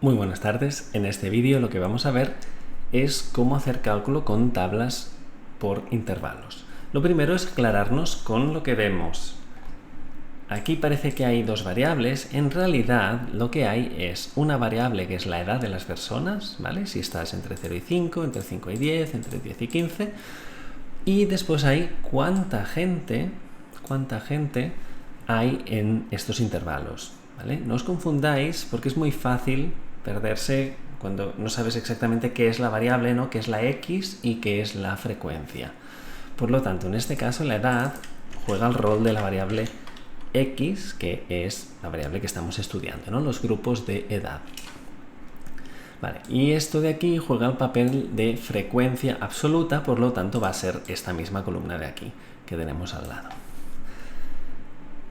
Muy buenas tardes. En este vídeo lo que vamos a ver es cómo hacer cálculo con tablas por intervalos. Lo primero es aclararnos con lo que vemos. Aquí parece que hay dos variables. En realidad lo que hay es una variable que es la edad de las personas, ¿vale? Si estás entre 0 y 5, entre 5 y 10, entre 10 y 15. Y después hay cuánta gente hay en estos intervalos, ¿vale? No os confundáis porque es muy fácil perderse cuando no sabes exactamente qué es la variable, ¿no? Qué es la X y qué es la frecuencia. Por lo tanto, en este caso la edad juega el rol de la variable X, que es la variable que estamos estudiando, ¿no? Los grupos de edad. Vale, y esto de aquí juega el papel de frecuencia absoluta, por lo tanto va a ser esta misma columna de aquí que tenemos al lado.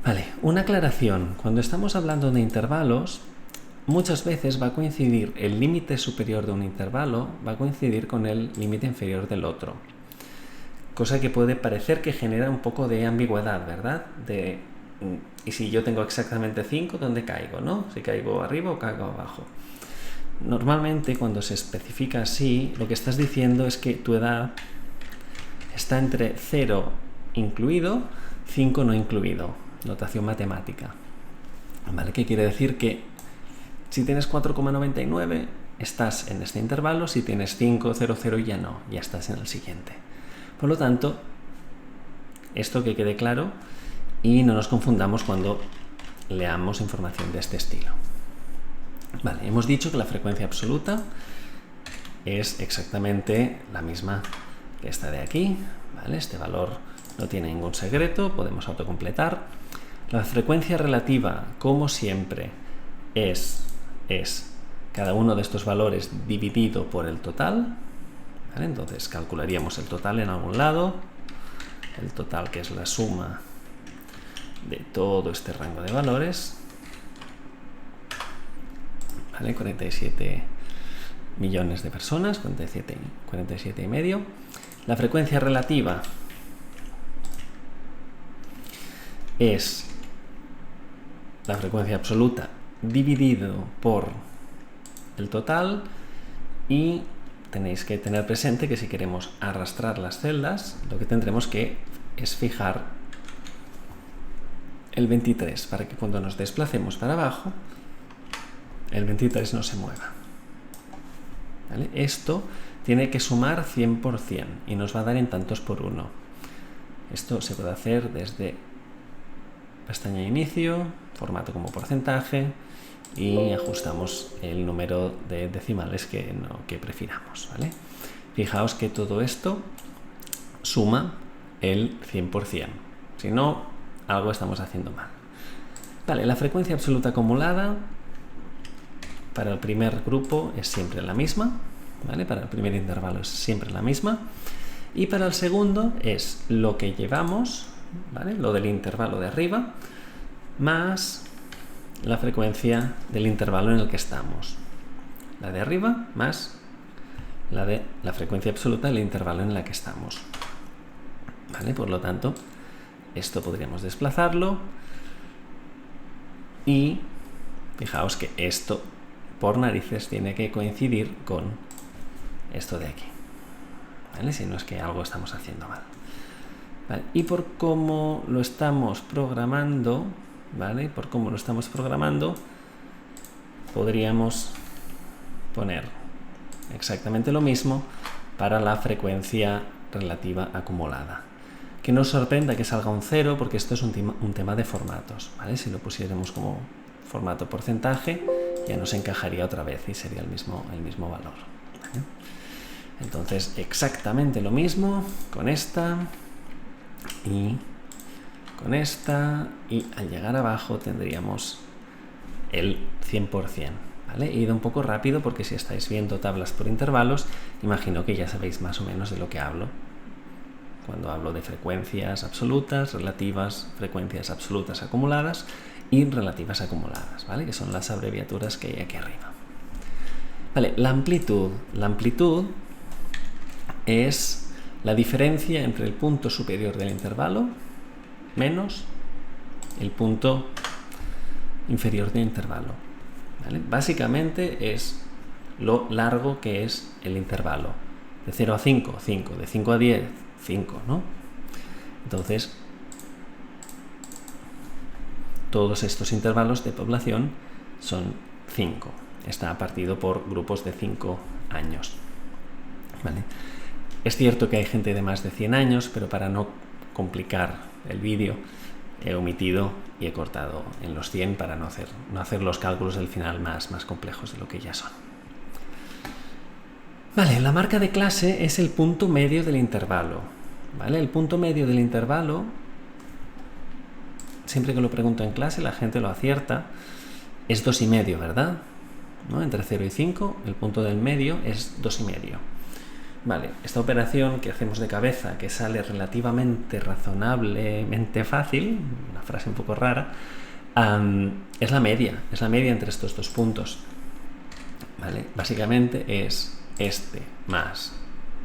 Vale, una aclaración. Cuando estamos hablando de intervalos, muchas veces va a coincidir el límite superior de un intervalo, va a coincidir con el límite inferior del otro. Cosa que puede parecer que genera un poco de ambigüedad, ¿verdad? Y si yo tengo exactamente 5, ¿dónde caigo, no? Si caigo arriba o caigo abajo. Normalmente, cuando se especifica así, lo que estás diciendo es que tu edad está entre 0 incluido, 5 no incluido. Notación matemática. ¿Vale? ¿Qué quiere decir? Que si tienes 4,99 estás en este intervalo, si tienes 5,00 ya no, ya estás en el siguiente. Por lo tanto, esto que quede claro y no nos confundamos cuando leamos información de este estilo. Vale, hemos dicho que la frecuencia absoluta es exactamente la misma que esta de aquí, ¿vale? Este valor no tiene ningún secreto, podemos autocompletar. La frecuencia relativa, como siempre, es cada uno de estos valores dividido por el total, ¿vale? Entonces calcularíamos el total en algún lado, el total que es la suma de todo este rango de valores, ¿vale? 47 millones de personas, 47 y medio. La frecuencia relativa es la frecuencia absoluta dividido por el total, y tenéis que tener presente que si queremos arrastrar las celdas, lo que tendremos que es fijar el 23 para que cuando nos desplacemos para abajo el 23 no se mueva, ¿vale? Esto tiene que sumar 100% y nos va a dar en tantos por 1. Esto se puede hacer desde pestaña de inicio, formato como porcentaje, y ajustamos el número de decimales que prefiramos, ¿vale? Fijaos que todo esto suma el 100%. Si no, algo estamos haciendo mal. Vale, la frecuencia absoluta acumulada para el primer grupo es siempre la misma, ¿vale? Para el primer intervalo es siempre la misma. Y para el segundo es lo que llevamos, ¿vale? Lo del intervalo de arriba, más la frecuencia del intervalo en el que estamos. La de arriba más la de la frecuencia absoluta del intervalo en el que estamos. ¿Vale? Por lo tanto, esto podríamos desplazarlo y fijaos que esto por narices tiene que coincidir con esto de aquí, ¿vale? Si no es que algo estamos haciendo mal. ¿Vale? Y por cómo lo estamos programando, ¿vale? Por cómo lo estamos programando, podríamos poner exactamente lo mismo para la frecuencia relativa acumulada. Que no os sorprenda que salga un 0, porque esto es un tema de formatos, ¿vale? Si lo pusiéramos como formato porcentaje, ya nos encajaría otra vez y sería el mismo valor, ¿vale? Entonces, exactamente lo mismo con esta y con esta, y al llegar abajo tendríamos el 100%, ¿vale? He ido un poco rápido porque si estáis viendo tablas por intervalos, imagino que ya sabéis más o menos de lo que hablo cuando hablo de frecuencias absolutas, relativas, frecuencias absolutas acumuladas y relativas acumuladas, ¿vale? Que son las abreviaturas que hay aquí arriba. Vale, la amplitud. La amplitud es la diferencia entre el punto superior del intervalo menos el punto inferior del intervalo. ¿vale? Básicamente es lo largo que es el intervalo. De 0 a 5, 5. De 5 a 10, 5, ¿no? Entonces, todos estos intervalos de población son 5. Está partido por grupos de 5 años. ¿Vale? Es cierto que hay gente de más de 100 años, pero para no complicar el vídeo he omitido y he cortado en los 100 para no hacer los cálculos del final más complejos de lo que ya son. Vale, la marca de clase es el punto medio del intervalo. ¿Vale? El punto medio del intervalo, siempre que lo pregunto en clase la gente lo acierta, es 2,5, ¿verdad? ¿No? Entre 0 y 5, el punto del medio es 2,5. Vale, esta operación que hacemos de cabeza, que sale relativamente razonablemente fácil, una frase un poco rara, es la media entre estos dos puntos. ¿Vale? Básicamente es este más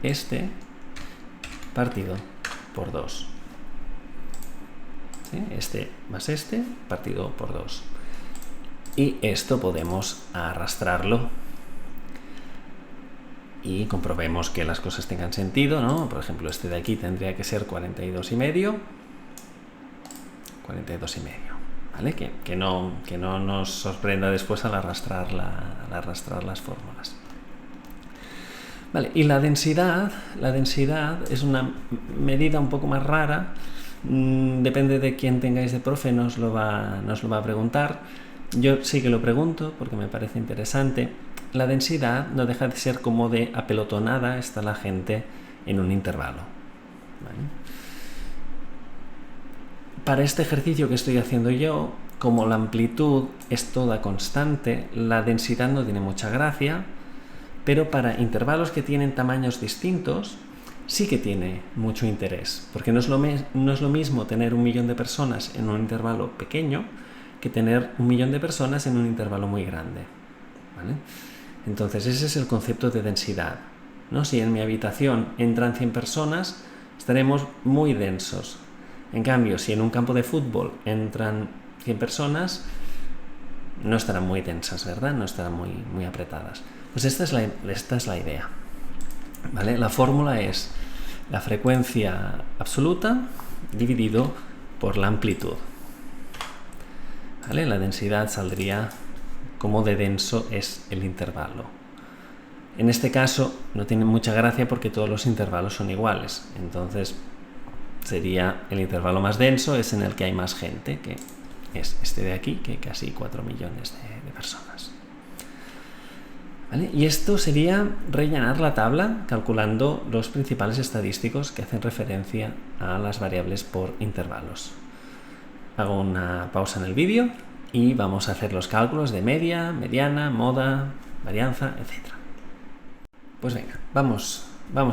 este partido por 2. ¿Sí? Este más este partido por 2. Y esto podemos arrastrarlo y comprobemos que las cosas tengan sentido, ¿no? Por ejemplo, este de aquí tendría que ser 42,5. 42,5, ¿vale? Que no nos sorprenda después al arrastrar las fórmulas. Vale, y la densidad es una medida un poco más rara. Depende de quién tengáis de profe, nos lo va a preguntar. Yo sí que lo pregunto porque me parece interesante. La densidad no deja de ser como de apelotonada está la gente en un intervalo. ¿Vale? Para este ejercicio que estoy haciendo yo, como la amplitud es toda constante, la densidad no tiene mucha gracia, pero para intervalos que tienen tamaños distintos sí que tiene mucho interés, porque no es lo mismo tener 1 millón de personas en un intervalo pequeño que tener 1 millón de personas en un intervalo muy grande. ¿Vale? Entonces ese es el concepto de densidad, ¿no? Si en mi habitación entran 100 personas, estaremos muy densos. En cambio, si en un campo de fútbol entran 100 personas, no estarán muy densas, ¿verdad? No estarán muy apretadas. Pues esta es la idea. ¿Vale? La fórmula es la frecuencia absoluta dividido por la amplitud. ¿Vale? La densidad saldría como de denso es el intervalo. En este caso no tiene mucha gracia porque todos los intervalos son iguales. Entonces sería el intervalo más denso, es en el que hay más gente, que es este de aquí, que casi 4 millones de personas. ¿Vale? Y esto sería rellenar la tabla calculando los principales estadísticos que hacen referencia a las variables por intervalos. Hago una pausa en el vídeo y vamos a hacer los cálculos de media, mediana, moda, varianza, etc. Pues venga, vamos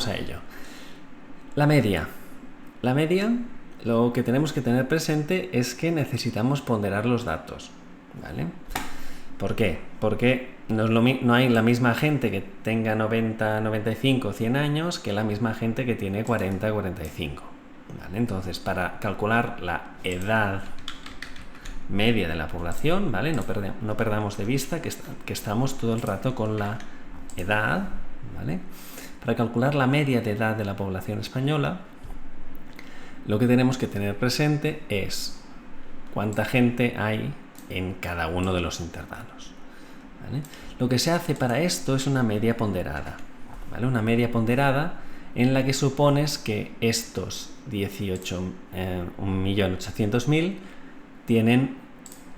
a ello. La media, lo que tenemos que tener presente es que necesitamos ponderar los datos, ¿vale? ¿Por qué? Porque no hay la misma gente que tenga 90, 95, 100 años que la misma gente que tiene 40, 45. ¿Vale? Entonces, para calcular la edad media de la población, ¿vale? No perdamos de vista que estamos todo el rato con la edad, ¿vale? Para calcular la media de edad de la población española, lo que tenemos que tener presente es cuánta gente hay en cada uno de los intervalos. ¿Vale? Lo que se hace para esto es una media ponderada, ¿vale? Una media ponderada en la que supones que estos 1.800.000 tienen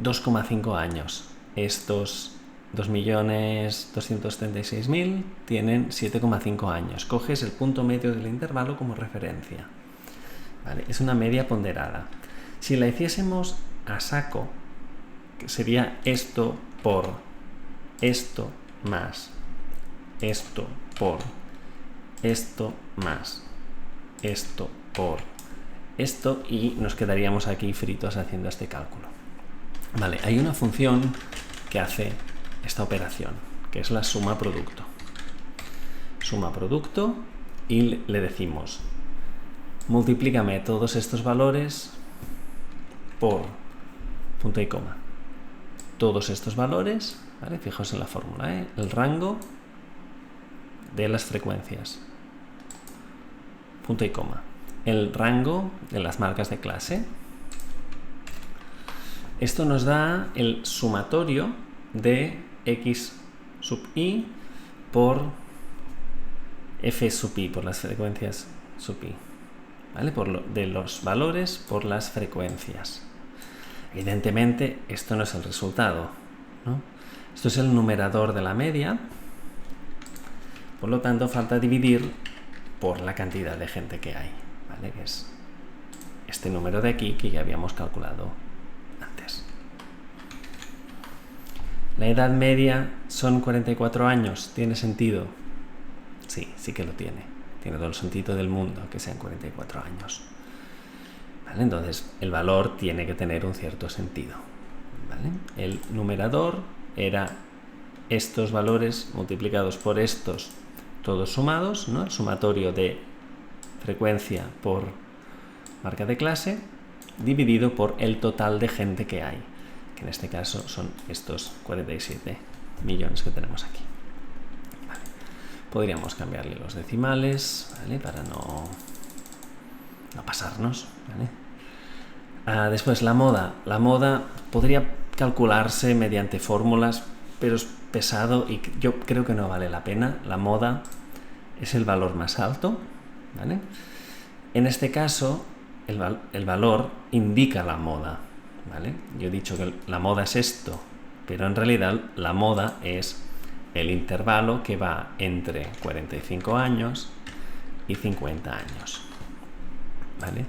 2,5 años. Estos 2.236.000 tienen 7,5 años. Coges el punto medio del intervalo como referencia. ¿Vale? Es una media ponderada. Si la hiciésemos a saco, que sería esto por esto más esto por esto más esto por esto, y nos quedaríamos aquí fritos haciendo este cálculo. Vale, hay una función que hace esta operación, que es la suma producto. Suma producto y le decimos multiplícame todos estos valores por punto y coma. Todos estos valores, ¿vale? Fijaos en la fórmula, ¿eh? El rango de las frecuencias. Punto y coma. El rango de las marcas de clase. Esto nos da el sumatorio de x sub i por f sub i, por las frecuencias sub i, ¿vale? De los valores por las frecuencias. Evidentemente, esto no es el resultado, ¿no? Esto es el numerador de la media, por lo tanto, falta dividir por la cantidad de gente que hay, ¿vale? Que es este número de aquí que ya habíamos calculado antes. La edad media son 44 años. ¿Tiene sentido? Sí, sí que lo tiene. Tiene todo el sentido del mundo que sean 44 años. ¿Vale? Entonces, el valor tiene que tener un cierto sentido. ¿Vale? El numerador era estos valores multiplicados por estos, todos sumados, ¿no? El sumatorio de frecuencia por marca de clase, dividido por el total de gente que hay, que en este caso son estos 47 millones que tenemos aquí. Vale. Podríamos cambiarle los decimales, ¿vale? Para no pasarnos, ¿vale? Después la moda. La moda podría calcularse mediante fórmulas, pero es pesado y yo creo que no vale la pena. La moda es el valor más alto, ¿vale? En este caso, el valor indica la moda, ¿vale? Yo he dicho que la moda es esto, pero en realidad la moda es el intervalo que va entre 45 años y 50 años, ¿vale?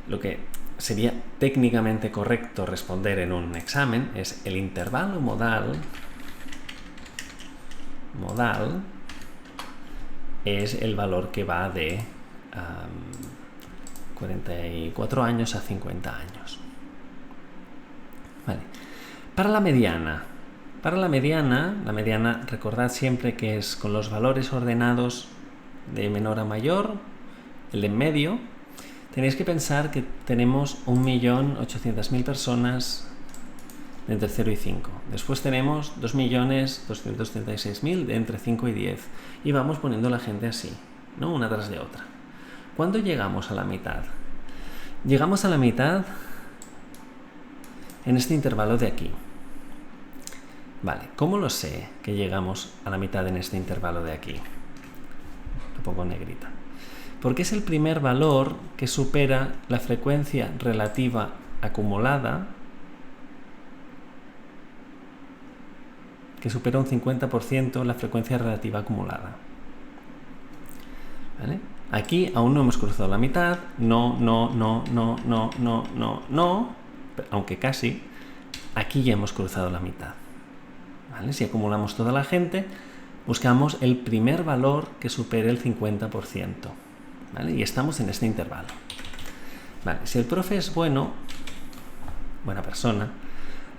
Lo que sería técnicamente correcto responder en un examen es el intervalo modal es el valor que va de 44 años a 50 años. Vale. Para la mediana, la mediana, recordad siempre que es con los valores ordenados de menor a mayor, el de en medio. Tenéis que pensar que tenemos 1.800.000 personas de entre 0 y 5. Después tenemos 2.236.000 de entre 5 y 10. Y vamos poniendo la gente así, ¿no? Una tras de otra. ¿Cuándo llegamos a la mitad? Llegamos a la mitad en este intervalo de aquí. Vale, ¿cómo lo sé que llegamos a la mitad en este intervalo de aquí? Lo pongo en negrita. Porque es el primer valor que supera la frecuencia relativa acumulada, que supera un 50% la frecuencia relativa acumulada. ¿Vale? Aquí aún no hemos cruzado la mitad, no, aunque casi. Aquí ya hemos cruzado la mitad. ¿Vale? Si acumulamos toda la gente, buscamos el primer valor que supere el 50%. ¿Vale? Y estamos en este intervalo. Vale, si el profe es buena persona,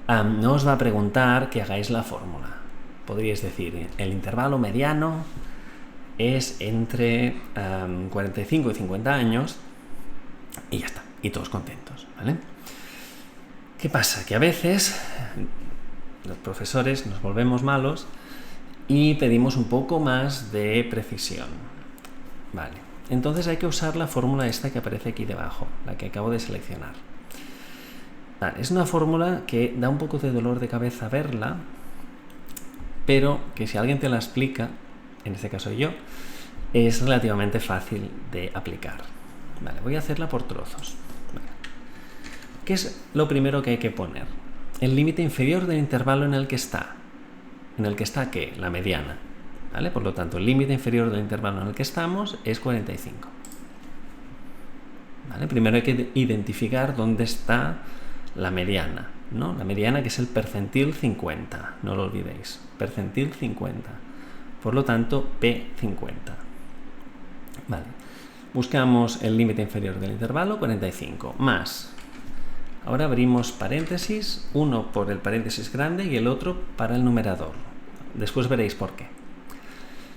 no os va a preguntar que hagáis la fórmula. Podríais decir, el intervalo mediano es entre 45 y 50 años y ya está, y todos contentos, ¿vale? ¿Qué pasa? Que a veces los profesores nos volvemos malos y pedimos un poco más de precisión, ¿vale? Entonces hay que usar la fórmula esta que aparece aquí debajo, la que acabo de seleccionar. Vale, es una fórmula que da un poco de dolor de cabeza verla, pero que si alguien te la explica, en este caso yo, es relativamente fácil de aplicar. Vale, voy a hacerla por trozos. Vale. ¿Qué es lo primero que hay que poner? El límite inferior del intervalo en el que está. ¿En el que está qué? La mediana. ¿Vale? Por lo tanto, el límite inferior del intervalo en el que estamos es 45. ¿Vale? Primero hay que identificar dónde está la mediana, ¿no? La mediana, que es el percentil 50, no lo olvidéis, percentil 50. Por lo tanto, P50. Vale. Buscamos el límite inferior del intervalo, 45, más. Ahora abrimos paréntesis, uno por el paréntesis grande y el otro para el numerador. Después veréis por qué.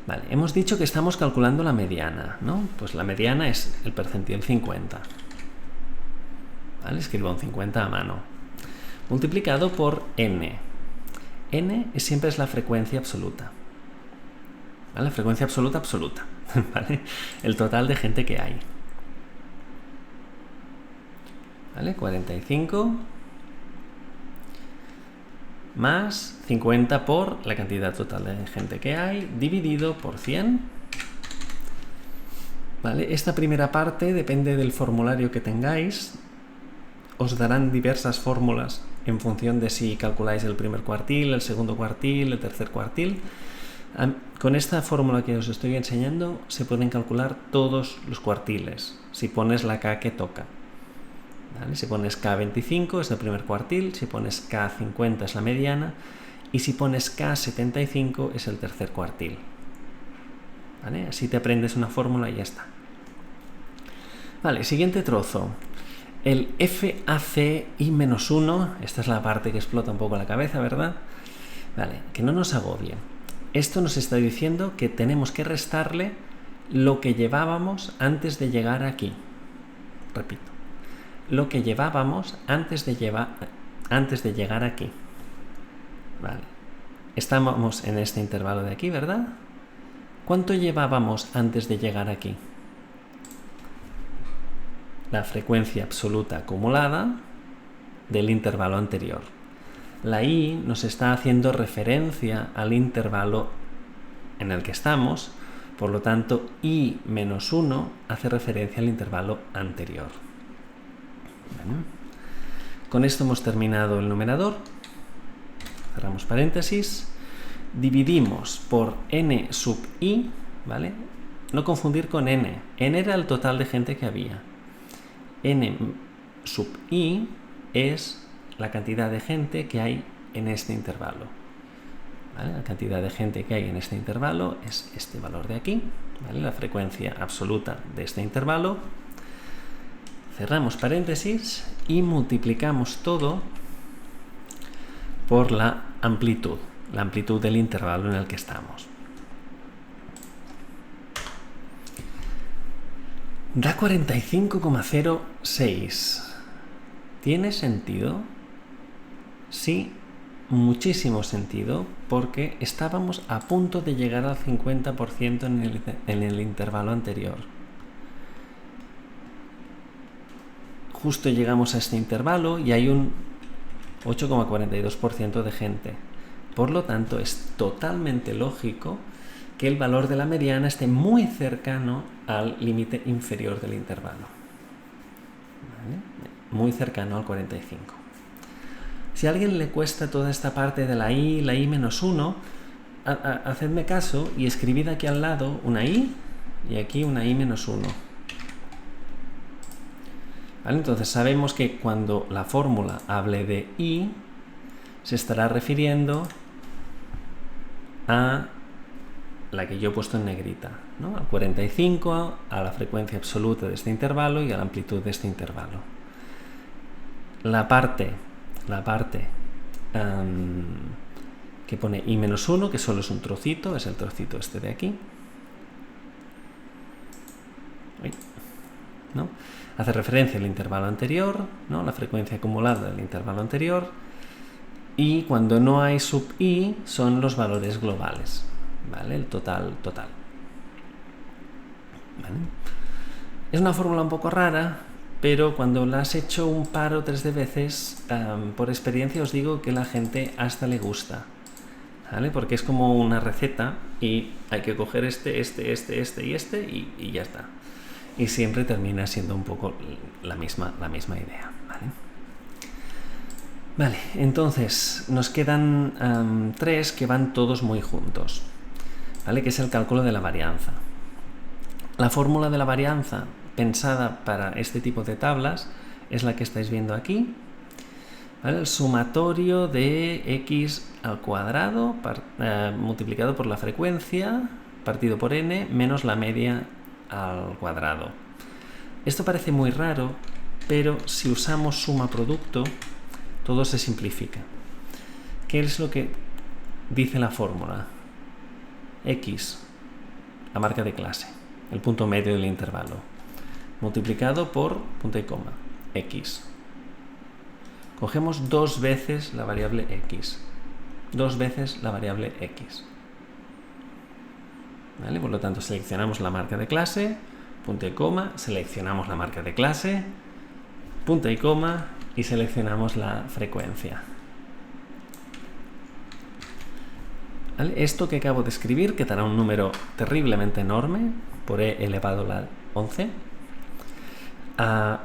Vale, hemos dicho que estamos calculando la mediana, ¿no? Pues la mediana es el percentil 50. ¿Vale? Escribo un 50 a mano. Multiplicado por n. n siempre es la frecuencia absoluta. ¿Vale? Frecuencia absoluta, ¿vale? El total de gente que hay. ¿Vale? 45 más 50 por la cantidad total de gente que hay, dividido por 100. ¿Vale? Esta primera parte depende del formulario que tengáis. Os darán diversas fórmulas en función de si calculáis el primer cuartil, el segundo cuartil, el tercer cuartil. Con esta fórmula que os estoy enseñando se pueden calcular todos los cuartiles, si pones la K que toca. ¿Vale? Si pones K25 es el primer cuartil, si pones K50 es la mediana y si pones K75 es el tercer cuartil. ¿Vale? Así te aprendes una fórmula y ya está. Vale, siguiente trozo. El FACI-1, esta es la parte que explota un poco la cabeza, ¿verdad? Vale, que no nos agobie. Esto nos está diciendo que tenemos que restarle lo que llevábamos antes de llegar aquí. Repito. Lo que llevábamos antes de llegar aquí. Vale. Estábamos en este intervalo de aquí, ¿verdad? ¿Cuánto llevábamos antes de llegar aquí? La frecuencia absoluta acumulada del intervalo anterior. La i nos está haciendo referencia al intervalo en el que estamos, por lo tanto i menos 1 hace referencia al intervalo anterior. Bueno, con esto hemos terminado el numerador. Cerramos paréntesis. Dividimos por n sub i, ¿vale? No confundir con n. N era el total de gente que había. N sub i es la cantidad de gente que hay en este intervalo. ¿Vale? La cantidad de gente que hay en este intervalo es este valor de aquí, ¿vale? La frecuencia absoluta de este intervalo. Cerramos paréntesis y multiplicamos todo por la amplitud del intervalo en el que estamos. Da 45,06. ¿Tiene sentido? Sí, muchísimo sentido, porque estábamos a punto de llegar al 50% en el intervalo anterior. Justo llegamos a este intervalo y hay un 8,42% de gente. Por lo tanto, es totalmente lógico que el valor de la mediana esté muy cercano al límite inferior del intervalo. ¿Vale? Muy cercano al 45. Si a alguien le cuesta toda esta parte de la i menos 1, hacedme caso y escribid aquí al lado una i y aquí una i menos 1. ¿Vale? Entonces sabemos que cuando la fórmula hable de i, se estará refiriendo a la que yo he puesto en negrita, ¿no? Al 45, a la frecuencia absoluta de este intervalo y a la amplitud de este intervalo. La parte que pone i menos 1, que solo es un trocito, es el trocito este de aquí, ¿no? Hace referencia al intervalo anterior, ¿no? La frecuencia acumulada del intervalo anterior, y cuando no hay sub i son los valores globales, ¿vale? El total. ¿Vale? Es una fórmula un poco rara, pero cuando la has hecho un par o tres de veces, por experiencia os digo que la gente hasta le gusta, ¿vale? Porque es como una receta y hay que coger este y ya está. Y siempre termina siendo un poco la misma idea, ¿vale? Vale, entonces nos quedan tres que van todos muy juntos, ¿vale? Que es el cálculo de la varianza. La fórmula de la varianza pensada para este tipo de tablas es la que estáis viendo aquí, ¿vale? El sumatorio de x al cuadrado multiplicado por la frecuencia partido por n menos la media al cuadrado. Esto parece muy raro, pero si usamos suma producto, todo se simplifica. ¿Qué es lo que dice la fórmula? X, la marca de clase, el punto medio del intervalo, multiplicado por punto y coma, x. Cogemos dos veces la variable x. 2 veces la variable x. ¿Vale? Por lo tanto, seleccionamos la marca de clase, punto y coma, seleccionamos la marca de clase, punto y coma, y seleccionamos la frecuencia. ¿Vale? Esto que acabo de escribir, que dará un número terriblemente enorme, por e elevado a la 11,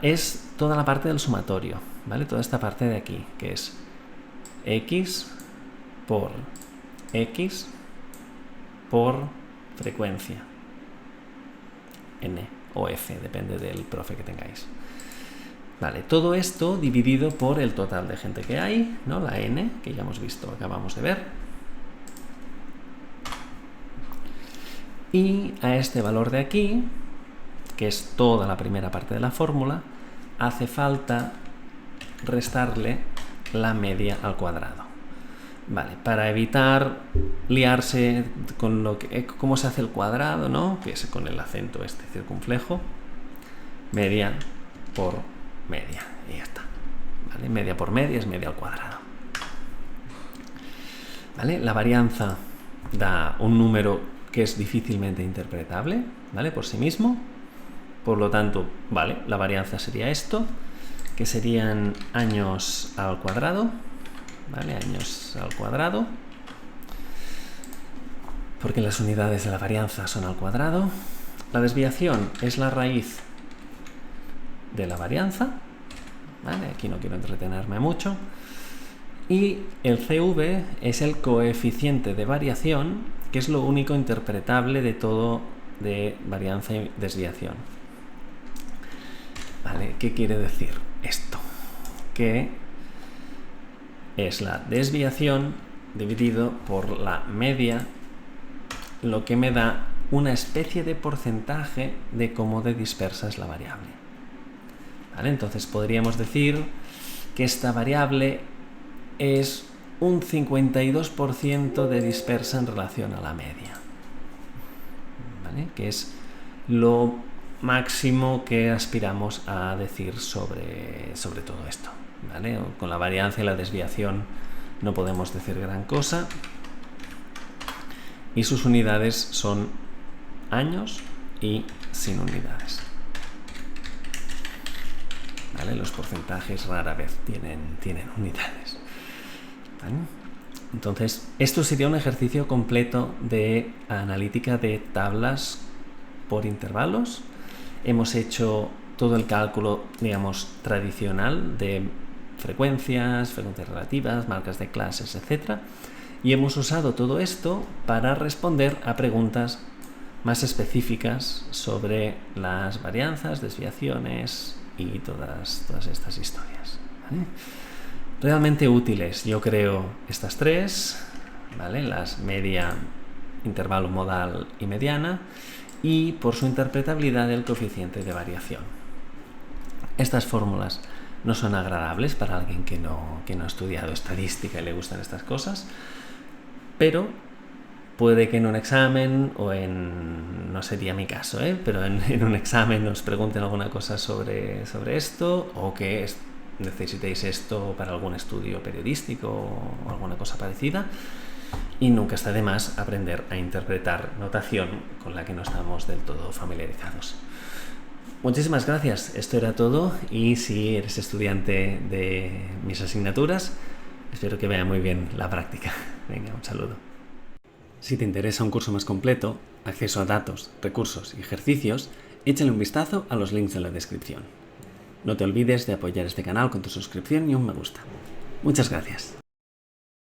es toda la parte del sumatorio, ¿vale? Toda esta parte de aquí, que es x por x por frecuencia, n o f, depende del profe que tengáis. Vale, todo esto dividido por el total de gente que hay, ¿no? La n, que ya hemos visto, acabamos de ver. Y a este valor de aquí, que es toda la primera parte de la fórmula, hace falta restarle la media al cuadrado. Vale, para evitar liarse con cómo se hace el cuadrado, ¿no? Que es con el acento este circunflejo, media por media, y ya está. ¿Vale? Media por media es media al cuadrado. ¿Vale? La varianza da un número que es difícilmente interpretable, ¿vale? Por sí mismo. Por lo tanto, vale, la varianza sería esto, que serían años al cuadrado, ¿vale? Años al cuadrado, porque las unidades de la varianza son al cuadrado. La desviación es la raíz de la varianza, ¿vale? Aquí no quiero entretenerme mucho. Y el CV es el coeficiente de variación, que es lo único interpretable de todo de varianza y desviación. ¿Vale? ¿Qué quiere decir esto? Que es la desviación dividido por la media, lo que me da una especie de porcentaje de cómo de dispersa es la variable. ¿Vale? Entonces podríamos decir que esta variable es un 52% de dispersa en relación a la media. ¿Vale? Que es lo máximo que aspiramos a decir sobre todo esto. ¿Vale? Con la varianza y la desviación no podemos decir gran cosa. Y sus unidades son años y sin unidades. ¿Vale? Los porcentajes rara vez tienen unidades. ¿Vale? Entonces, esto sería un ejercicio completo de analítica de tablas por intervalos. Hemos hecho todo el cálculo, digamos, tradicional de frecuencias relativas, marcas de clases, etc. Y hemos usado todo esto para responder a preguntas más específicas sobre las varianzas, desviaciones y todas estas historias. ¿Vale? Realmente útiles, yo creo, estas tres, ¿vale? Las media, intervalo modal y mediana, y por su interpretabilidad del coeficiente de variación. Estas fórmulas no son agradables para alguien que no ha estudiado estadística y le gustan estas cosas, pero puede que en un examen o no sería mi caso, pero en un examen nos pregunten alguna cosa sobre esto, o que necesitéis esto para algún estudio periodístico o alguna cosa parecida, y nunca está de más aprender a interpretar notación con la que no estamos del todo familiarizados. Muchísimas gracias, esto era todo, y si eres estudiante de mis asignaturas, espero que vaya muy bien la práctica. Venga, un saludo. Si te interesa un curso más completo, acceso a datos, recursos y ejercicios, échale un vistazo a los links en la descripción. No te olvides de apoyar este canal con tu suscripción y un me gusta. Muchas gracias.